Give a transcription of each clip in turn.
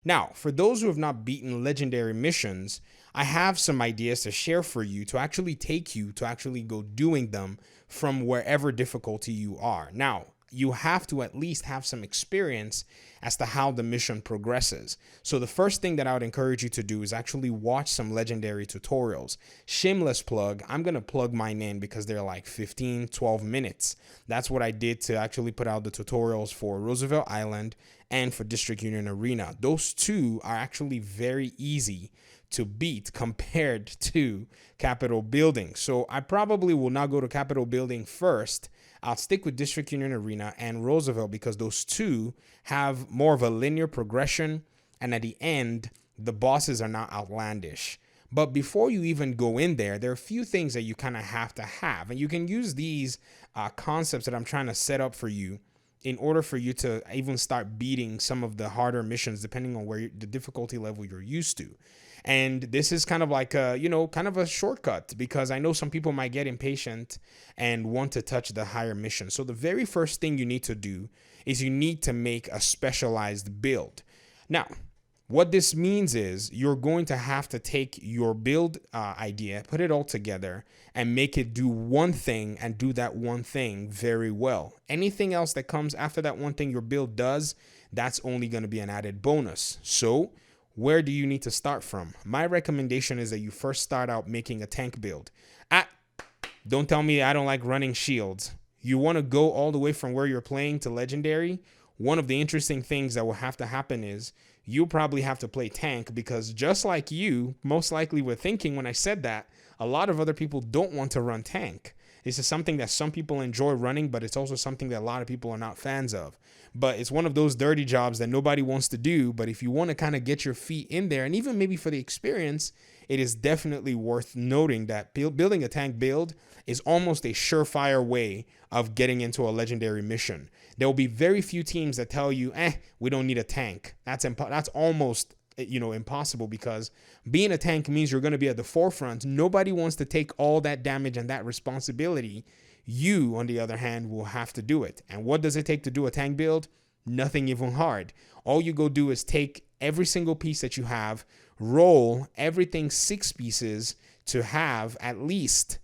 Now, for those who have not beaten legendary missions, I have some ideas to share for you to actually take you to actually go doing them from wherever difficulty you are. Now, you have to at least have some experience as to how the mission progresses. So the first thing that I would encourage you to do is actually watch some legendary tutorials. Shameless plug, I'm going to plug mine in because they're like 15, 12 minutes. That's what I did to actually put out the tutorials for Roosevelt Island and for District Union Arena. Those two are actually very easy to beat compared to Capitol Building. So I probably will not go to Capitol Building first. I'll stick with District Union Arena and Roosevelt because those two have more of a linear progression, and at the end, the bosses are not outlandish. But before you even go in there, there are a few things that you kind of have to have, and you can use these concepts that I'm trying to set up for you in order for you to even start beating some of the harder missions depending on where the difficulty level you're used to. And this is kind of like a, kind of a shortcut because I know some people might get impatient and want to touch the higher mission. So the very first thing you need to do is you need to make a specialized build. Now, what this means is you're going to have to take your build idea, put it all together, and make it do one thing and do that one thing very well. Anything else that comes after that one thing your build does, that's only going to be an added bonus. So where do you need to start from? My recommendation is that you first start out making a tank build. Don't tell me I don't like running shields. You want to go all the way from where you're playing to legendary. One of the interesting things that will have to happen is you'll probably have to play tank because just like you most likely were thinking when I said that, a lot of other people don't want to run tank. This is something that some people enjoy running, but it's also something that a lot of people are not fans of. But it's one of those dirty jobs that nobody wants to do. But if you want to kind of get your feet in there, and even maybe for the experience, it is definitely worth noting that building a tank build is almost a surefire way of getting into a legendary mission. There will be very few teams that tell you, we don't need a tank. That's almost impossible because being a tank means you're going to be at the forefront. Nobody wants to take all that damage and that responsibility. You, on the other hand, will have to do it. And what does it take to do a tank build? Nothing even hard. All you go do is take every single piece that you have, roll everything 6 pieces to have at least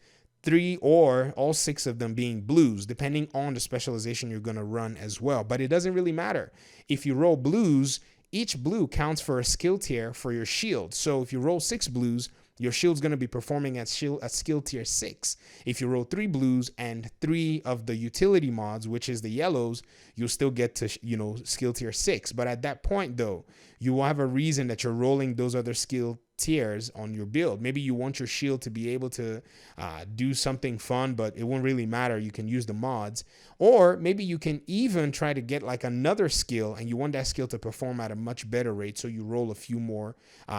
3 or all 6 of them being blues, depending on the specialization you're going to run as well. But it doesn't really matter. If you roll blues, each blue counts for a skill tier for your shield. So if you roll 6 blues, your shield's going to be performing at skill tier 6. If you roll 3 blues and 3 of the utility mods, which is the yellows, you'll still get to, skill tier 6. But at that point, though, you will have a reason that you're rolling those other skill tiers on your build. Maybe you want your shield to be able to do something fun, but it won't really matter. You can use the mods. Or maybe you can even try to get like another skill and you want that skill to perform at a much better rate, so you roll a few more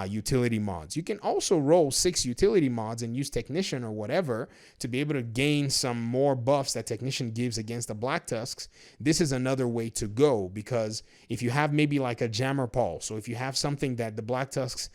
utility mods. You can also roll 6 utility mods and use Technician or whatever to be able to gain some more buffs that Technician gives against the Black Tusks. This is another way to go because if you have maybe like a Jammer Pulse, so if you have something that the Black Tusks,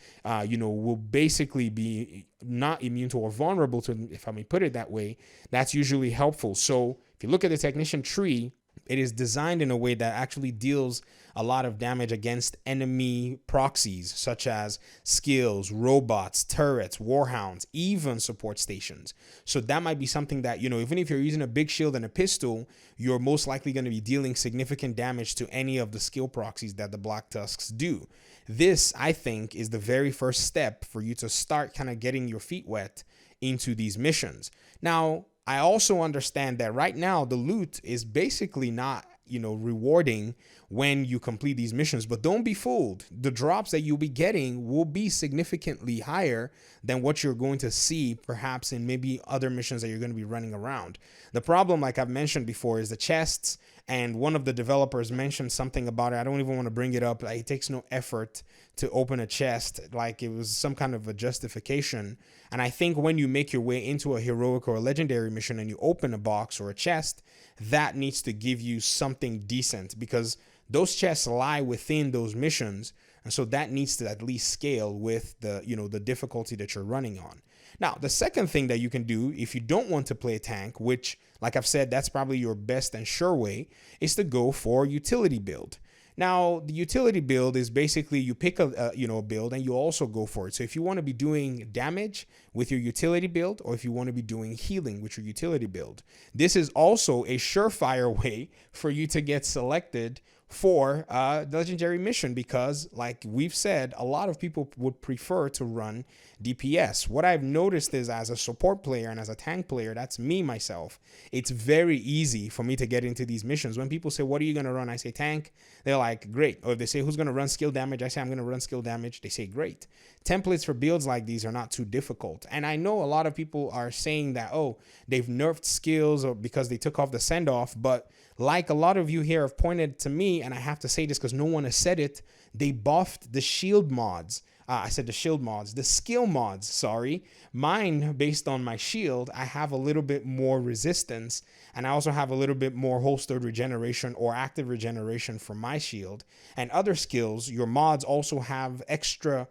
will basically be not immune to or vulnerable to, if I may put it that way, that's usually helpful. So if you look at the Technician tree, it is designed in a way that actually deals a lot of damage against enemy proxies such as skills, robots, turrets, warhounds, even support stations. So that might be something that, even if you're using a big shield and a pistol, you're most likely going to be dealing significant damage to any of the skill proxies that the Black Tusks do. This, I think, is the very first step for you to start kind of getting your feet wet into these missions. Now, I also understand that right now the loot is basically not, rewarding when you complete these missions, but don't be fooled. The drops that you'll be getting will be significantly higher than what you're going to see perhaps in maybe other missions that you're going to be running around. The problem, like I've mentioned before, is the chests, and one of the developers mentioned something about it. I don't even want to bring it up. It takes no effort to open a chest, like it was some kind of a justification. And I think when you make your way into a heroic or a legendary mission and you open a box or a chest, that needs to give you something decent because those chests lie within those missions. And so that needs to at least scale with the, the difficulty that you're running on. Now, the second thing that you can do if you don't want to play tank, which, like I've said, that's probably your best and sure way, is to go for utility build. Now, the utility build is basically you pick a build and you also go for it. So if you want to be doing damage with your utility build, or if you want to be doing healing with your utility build, this is also a surefire way for you to get selected for legendary mission, because like we've said, a lot of people would prefer to run DPS. What I've noticed is, as a support player and as a tank player, that's me myself, it's very easy for me to get into these missions. When people say, what are you going to run? I say tank. They're like, great. Or if they say, who's going to run skill damage? I say, I'm going to run skill damage. They say, great. Templates for builds like these are not too difficult. And I know a lot of people are saying that, oh, they've nerfed skills or because they took off the send off, but like a lot of you here have pointed to me, and I have to say this because no one has said it, they buffed the shield mods. I said the shield mods, the skill mods, sorry. Mine, based on my shield, I have a little bit more resistance, and I also have a little bit more holstered regeneration or active regeneration for my shield. And other skills, your mods also have extra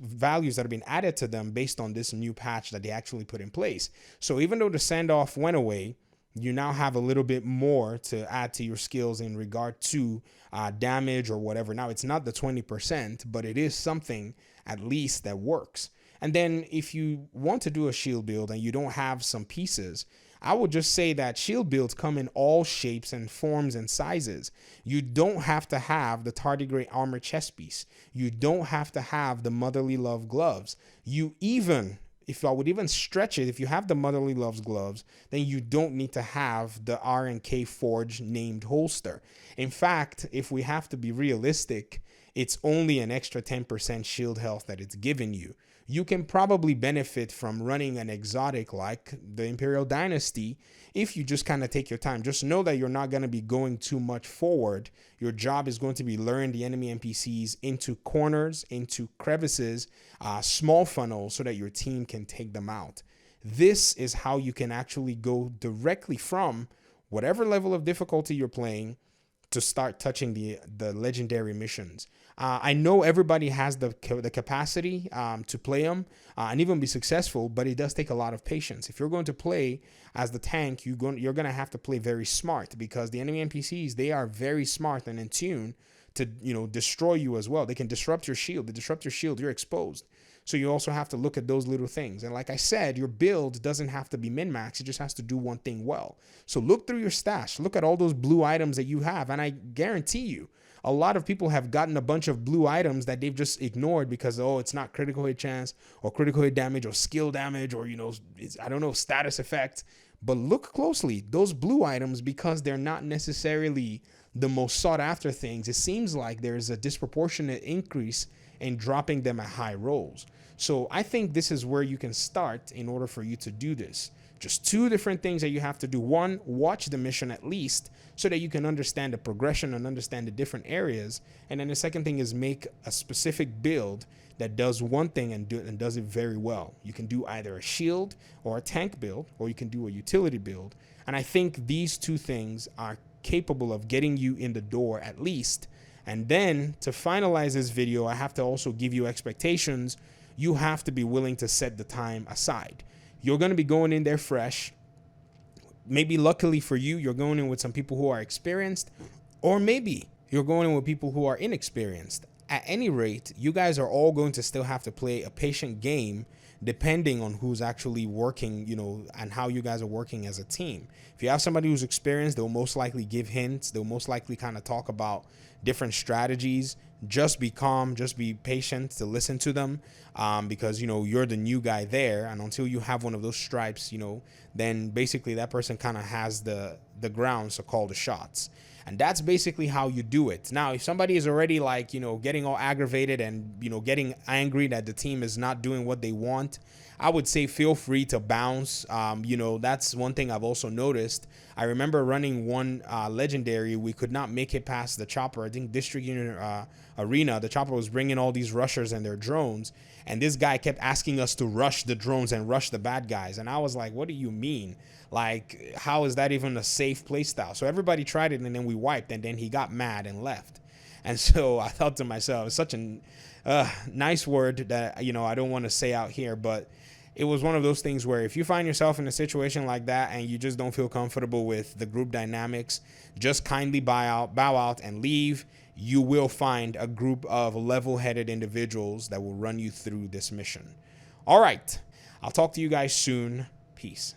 values that have been added to them based on this new patch that they actually put in place. So even though the send off went away, you now have a little bit more to add to your skills in regard to damage or whatever. Now, it's not the 20%, but it is something at least that works. And then if you want to do a shield build and you don't have some pieces, I would just say that shield builds come in all shapes and forms and sizes. You don't have to have the tardigrade armor chest piece. You don't have to have the motherly love gloves. If I would even stretch it, if you have the Motherly Loves gloves, then you don't need to have the R&K Forge named holster. In fact, if we have to be realistic, it's only an extra 10% shield health that it's giving you. You can probably benefit from running an exotic like the Imperial Dynasty if you just kind of take your time. Just know that you're not going to be going too much forward. Your job is going to be luring the enemy NPCs into corners, into crevices, small funnels, so that your team can take them out. This is how you can actually go directly from whatever level of difficulty you're playing to start touching the legendary missions. I know everybody has the capacity to play them and even be successful, but it does take a lot of patience. If you're going to play as the tank, you're going to have to play very smart, because the enemy NPCs, they are very smart and in tune to destroy you as well. They can disrupt your shield. They disrupt your shield, you're exposed. So you also have to look at those little things. And like I said, your build doesn't have to be min-max. It just has to do one thing well. So look through your stash. Look at all those blue items that you have. And I guarantee you, a lot of people have gotten a bunch of blue items that they've just ignored because, oh, it's not critical hit chance or critical hit damage or skill damage or, status effect. But look closely. Those blue items, because they're not necessarily the most sought after things, it seems like there's a disproportionate increase in dropping them at high rolls. So I think this is where you can start in order for you to do this. Just two different things that you have to do. One, watch the mission at least so that you can understand the progression and understand the different areas. And then the second thing is make a specific build that does one thing and does it very well. You can do either a shield or a tank build, or you can do a utility build. And I think these two things are capable of getting you in the door at least. And then to finalize this video, I have to also give you expectations. You have to be willing to set the time aside. You're going to be going in there fresh. Maybe luckily for you, you're going in with some people who are experienced, or maybe you're going in with people who are inexperienced. At any rate, you guys are all going to still have to play a patient game depending on who's actually working, and how you guys are working as a team. If you have somebody who's experienced, they'll most likely give hints. They'll most likely kind of talk about different strategies. Just be calm, just be patient to listen to them, because, you're the new guy there. And until you have one of those stripes, then basically that person kind of has the grounds to call the shots. And that's basically how you do it. Now, if somebody is already getting all aggravated and, getting angry that the team is not doing what they want, I would say feel free to bounce. That's one thing I've also noticed. I remember running one legendary. We could not make it past the chopper. I think District Unit Arena, the chopper was bringing all these rushers and their drones. And this guy kept asking us to rush the drones and rush the bad guys. And I was like, what do you mean? Like, how is that even a safe playstyle? So everybody tried it, and then we wiped, and then he got mad and left. And so I thought to myself, it's such a nice word that, I don't want to say out here, but it was one of those things where if you find yourself in a situation like that and you just don't feel comfortable with the group dynamics, just kindly bow out and leave. you will find a group of level-headed individuals that will run you through this mission. All right. I'll talk to you guys soon. Peace.